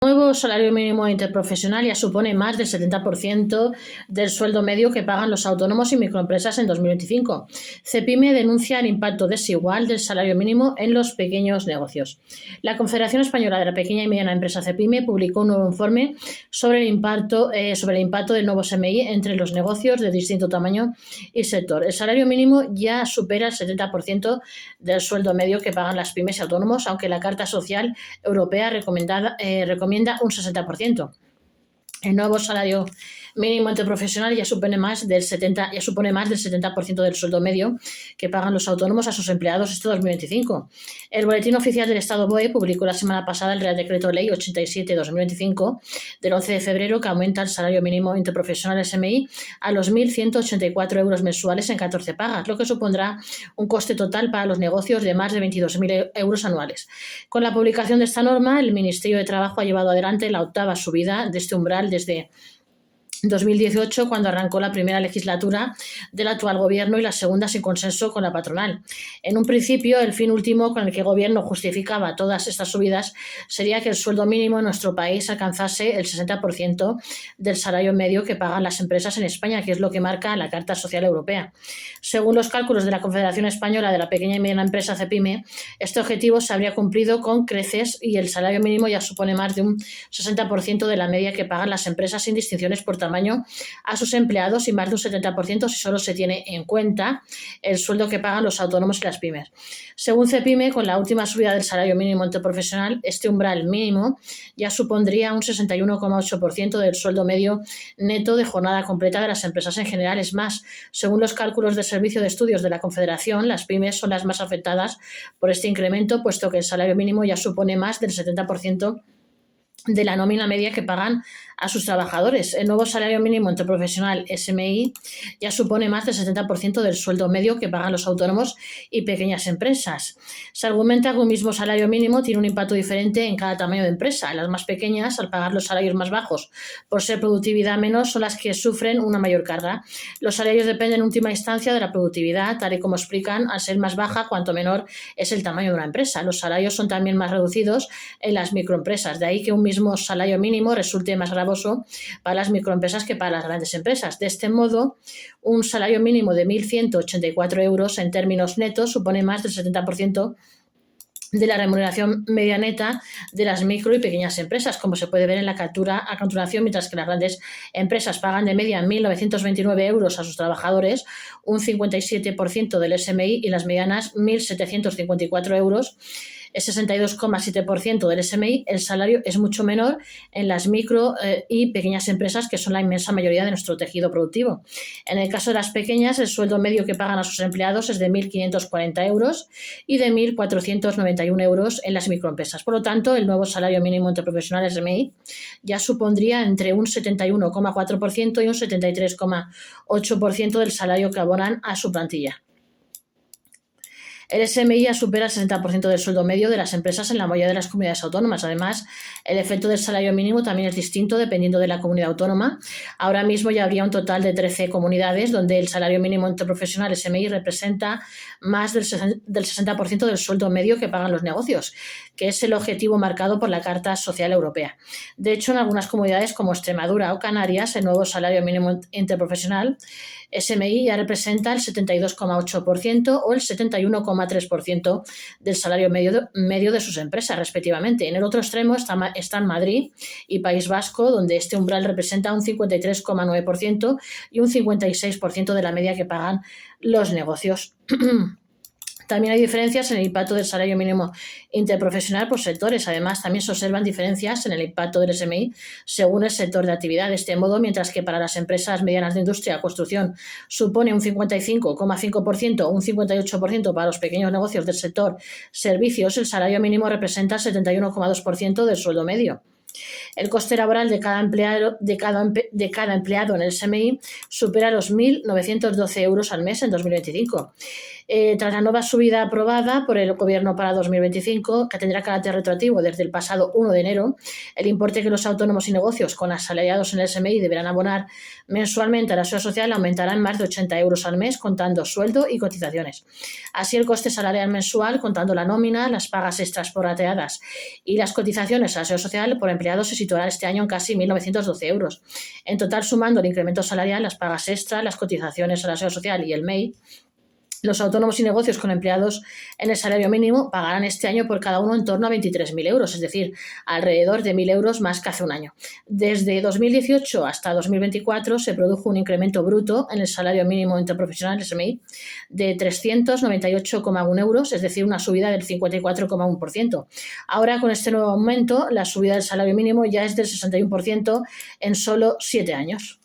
El nuevo salario mínimo interprofesional ya supone más del 70% del sueldo medio que pagan los autónomos y microempresas en 2025. Cepime denuncia el impacto desigual del salario mínimo en los pequeños negocios. La Confederación Española de la Pequeña y Mediana Empresa Cepime publicó un nuevo informe sobre el impacto del nuevo SMI entre los negocios de distinto tamaño y sector. El salario mínimo ya supera el 70% del sueldo medio que pagan las pymes y autónomos, aunque la Carta Social Europea recomienda un 60%. El nuevo salario mínimo interprofesional ya supone más del 70% del sueldo medio que pagan los autónomos a sus empleados este 2025. El Boletín Oficial del Estado BOE publicó la semana pasada el Real Decreto Ley 87/2025 del 11 de febrero que aumenta el salario mínimo interprofesional SMI a los 1.184 euros mensuales en 14 pagas, lo que supondrá un coste total para los negocios de más de 22.000 euros anuales. Con la publicación de esta norma, el Ministerio de Trabajo ha llevado adelante la 8ª subida de este umbral desde 2018, cuando arrancó la primera legislatura del actual gobierno y la segunda sin consenso con la patronal. En un principio, el fin último con el que el gobierno justificaba todas estas subidas sería que el sueldo mínimo en nuestro país alcanzase el 60% del salario medio que pagan las empresas en España, que es lo que marca la Carta Social Europea. Según los cálculos de la Confederación Española de la Pequeña y Mediana Empresa Cepime, este objetivo se habría cumplido con creces y el salario mínimo ya supone más de un 60% de la media que pagan las empresas sin distinciones por tamaño a sus empleados y más de un 70% si solo se tiene en cuenta el sueldo que pagan los autónomos y las pymes. Según Cepime, con la última subida del salario mínimo interprofesional, este umbral mínimo ya supondría un 61,8% del sueldo medio neto de jornada completa de las empresas en general. Es más, según los cálculos del Servicio de Estudios de la Confederación, las pymes son las más afectadas por este incremento, puesto que el salario mínimo ya supone más del 70% de la nómina media que pagan a sus trabajadores. El nuevo salario mínimo interprofesional SMI ya supone más del 70% del sueldo medio que pagan los autónomos y pequeñas empresas. Se argumenta que un mismo salario mínimo tiene un impacto diferente en cada tamaño de empresa. Las más pequeñas, al pagar los salarios más bajos por ser productividad menos, son las que sufren una mayor carga. Los salarios dependen en última instancia de la productividad, tal y como explican, al ser más baja, cuanto menor es el tamaño de una empresa. Los salarios son también más reducidos en las microempresas, de ahí que un mismo salario mínimo resulte más gravoso para las microempresas que para las grandes empresas. De este modo, un salario mínimo de 1.184 euros en términos netos supone más del 70% de la remuneración media neta de las micro y pequeñas empresas, como se puede ver en la captura a continuación, mientras que las grandes empresas pagan de media 1.929 euros a sus trabajadores, un 57% del SMI, y las medianas 1.754 euros, el 62,7% del SMI. El salario es mucho menor en las micro y pequeñas empresas, que son la inmensa mayoría de nuestro tejido productivo. En el caso de las pequeñas, el sueldo medio que pagan a sus empleados es de 1.540 euros y de 1.491 euros en las microempresas. Por lo tanto, el nuevo salario mínimo interprofesional SMI ya supondría entre un 71,4% y un 73,8% del salario que abonan a su plantilla. El SMI ya supera el 60% del sueldo medio de las empresas en la mayoría de las comunidades autónomas. Además, el efecto del salario mínimo también es distinto dependiendo de la comunidad autónoma. Ahora mismo ya habría un total de 13 comunidades donde el salario mínimo interprofesional SMI representa más del 60% del sueldo medio que pagan los negocios, que es el objetivo marcado por la Carta Social Europea. De hecho, en algunas comunidades como Extremadura o Canarias, el nuevo salario mínimo interprofesional SMI ya representa el 72,8% o el 71,3% del salario medio de sus empresas, respectivamente. En el otro extremo están Madrid y País Vasco, donde este umbral representa un 53,9% y un 56% de la media que pagan los negocios. También hay diferencias en el impacto del salario mínimo interprofesional por sectores. Además, también se observan diferencias en el impacto del SMI según el sector de actividad. De este modo, mientras que para las empresas medianas de industria y construcción supone un 55,5% o un 58% para los pequeños negocios del sector servicios, el salario mínimo representa el 71,2% del sueldo medio. El coste laboral de cada empleado en el SMI supera los 1.912 euros al mes en 2025. Tras la nueva subida aprobada por el Gobierno para 2025, que tendrá carácter retroactivo desde el pasado 1 de enero, el importe que los autónomos y negocios con asalariados en el SMI deberán abonar mensualmente a la Seguridad Social aumentará en más de 80 euros al mes, contando sueldo y cotizaciones. Así, el coste salarial mensual, contando la nómina, las pagas extras prorrateadas y las cotizaciones a la Seguridad Social por empleados, se situará este año en casi 1.912 euros. En total, sumando el incremento salarial, las pagas extras, las cotizaciones a la Seguridad Social y el MEI, los autónomos y negocios con empleados en el salario mínimo pagarán este año por cada uno en torno a 23.000 euros, es decir, alrededor de 1.000 euros más que hace un año. Desde 2018 hasta 2024 se produjo un incremento bruto en el salario mínimo interprofesional SMI de 398,1 euros, es decir, una subida del 54,1%. Ahora, con este nuevo aumento, la subida del salario mínimo ya es del 61% en solo 7 años.